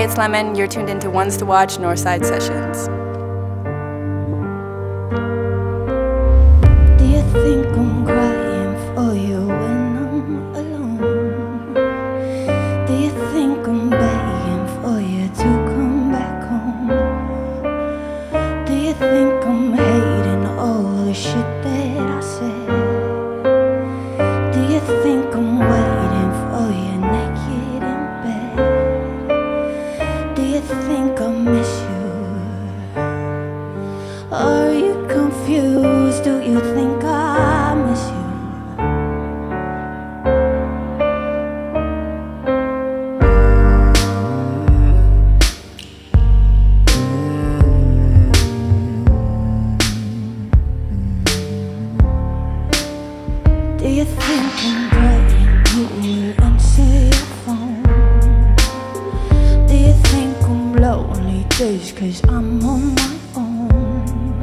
it's Lemon. You're tuned into Ones to Watch, Northside Sessions. Do you think I'm crying for you when I'm alone? Do you think I'm begging for you to come back home? Do you think I'm hating all the shit that I said? Do you think I'm waiting for you naked in bed? Do you think I miss you? Are you confused? Do you think I miss you? Do you think I'm praying you will answer your phone? Do you think I'm lonely days 'cause I'm on my own?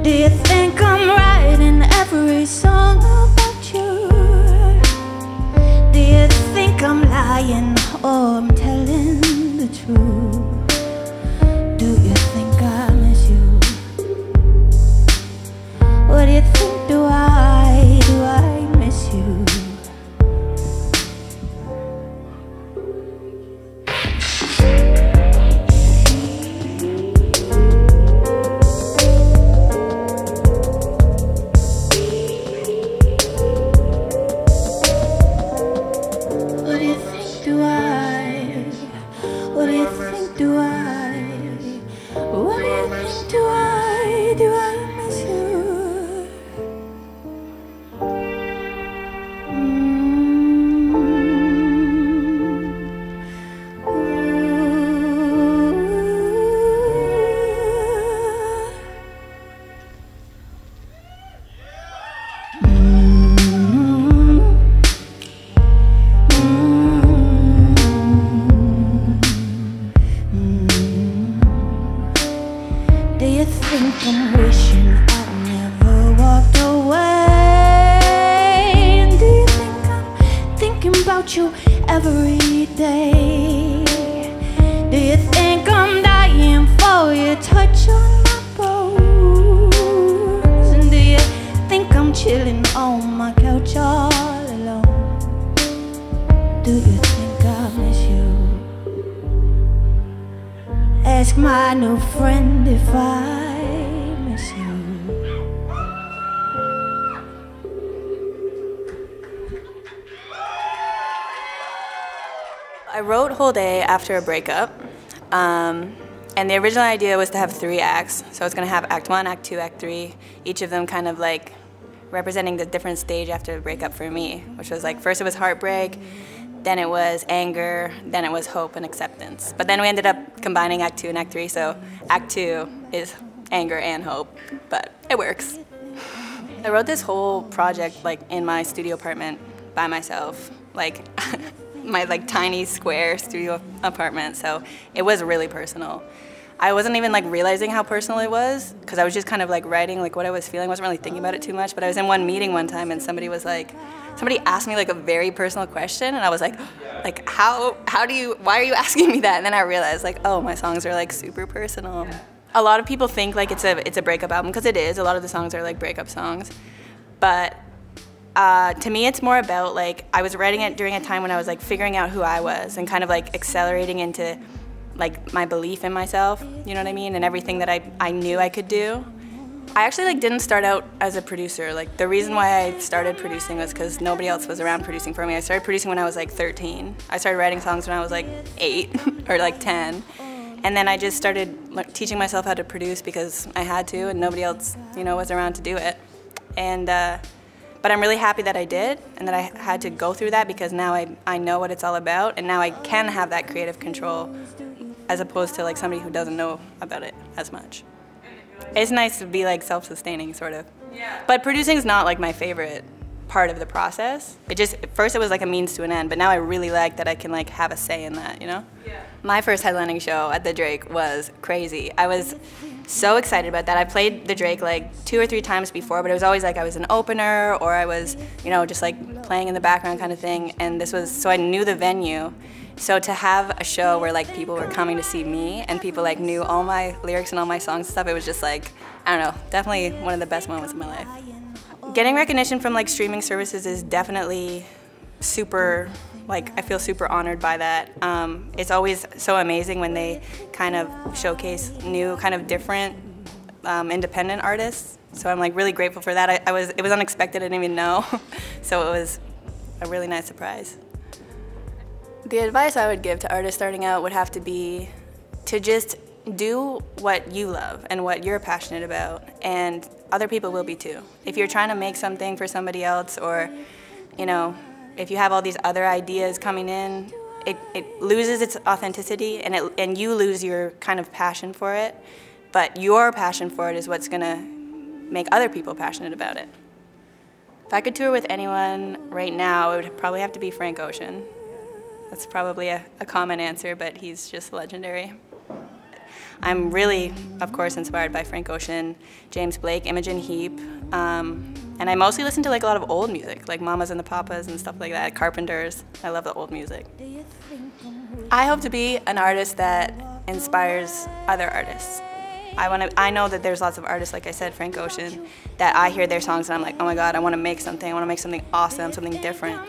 Do you think I'm writing every song about you? Do you think I'm lying or I'm telling the truth? Do you think I miss you? What do you think? Do I miss you? What do you think? Do I? What do you think? Do I? What do you think? Do I miss you? Do you think I'm wishing I never walked away? Do you think I'm thinking about you every day? Do you think I'm dying for your touch on my bones? And do you think I'm chilling on my couch all alone? Do you think I miss you? Ask my new friend if I miss you. I wrote Whole Day after a breakup, and the original idea was to have 3 acts. So I was going to have Act 1, Act 2, Act 3, each of them kind of like representing the different stage after the breakup for me, which was like, first it was heartbreak, then it was anger, then it was hope and acceptance. But then we ended up combining Act 2 and Act 3, so Act 2 is anger and hope, but it works. I wrote this whole project like in my studio apartment by myself, like my like tiny square studio apartment, so it was really personal. I wasn't even like realizing how personal it was because I was just kind of like writing like what I was feeling. I wasn't really thinking about it too much, but I was in one meeting one time and somebody asked me like a very personal question and I was like why are you asking me that? And then I realized like, oh, my songs are like super personal. A lot of people think like it's a breakup album because it is. A lot of the songs are like breakup songs, but to me it's more about like I was writing it during a time when I was like figuring out who I was and kind of like accelerating into like my belief in myself, you know what I mean, and everything that I knew I could do. I actually like didn't start out as a producer. Like the reason why I started producing was because nobody else was around producing for me. I started producing when I was like 13. I started writing songs when I was like 8 or like 10. And then I just started teaching myself how to produce because I had to and nobody else, you know, was around to do it. And but I'm really happy that I did and that I had to go through that because now I know what it's all about and now I can have that creative control as opposed to like somebody who doesn't know about it as much. It's nice to be like self-sustaining sort of. Yeah. But producing is not like my favorite part of the process. It just, at first it was like a means to an end, but now I really like that I can like have a say in that, you know? Yeah. My first headlining show at the Drake was crazy. I was so excited about that. I played the Drake like 2 or 3 times before, but it was always like I was an opener or I was, you know, just like playing in the background kind of thing. And this was, so I knew the venue So to have a show where like people were coming to see me and people like knew all my lyrics and all my songs and stuff, it was just like, I don't know, definitely one of the best moments of my life. Getting recognition from like streaming services is definitely super, like I feel super honored by that. It's always so amazing when they kind of showcase new, kind of different independent artists. So I'm like really grateful for that. It was unexpected, I didn't even know. So it was a really nice surprise. The advice I would give to artists starting out would have to be to just do what you love and what you're passionate about, and other people will be too. If you're trying to make something for somebody else, or you know, if you have all these other ideas coming in, it loses its authenticity, and you lose your kind of passion for it. But your passion for it is what's gonna make other people passionate about it. If I could tour with anyone right now, it would probably have to be Frank Ocean. That's probably a common answer, but he's just legendary. I'm really, of course, inspired by Frank Ocean, James Blake, Imogen Heap, and I mostly listen to like a lot of old music, like Mamas and the Papas and stuff like that, Carpenters. I love the old music. I hope to be an artist that inspires other artists. I know that there's lots of artists, like I said, Frank Ocean, that I hear their songs and I'm like, oh my God, I want to make something. I want to make something awesome, something different.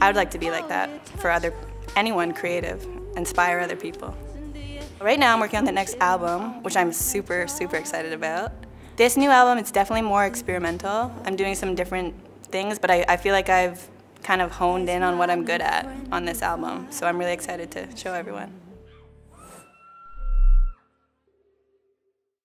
I would like to be like that for anyone creative, inspire other people. Right now I'm working on the next album, which I'm super, super excited about. This new album, it's definitely more experimental. I'm doing some different things, but I feel like I've kind of honed in on what I'm good at on this album. So I'm really excited to show everyone.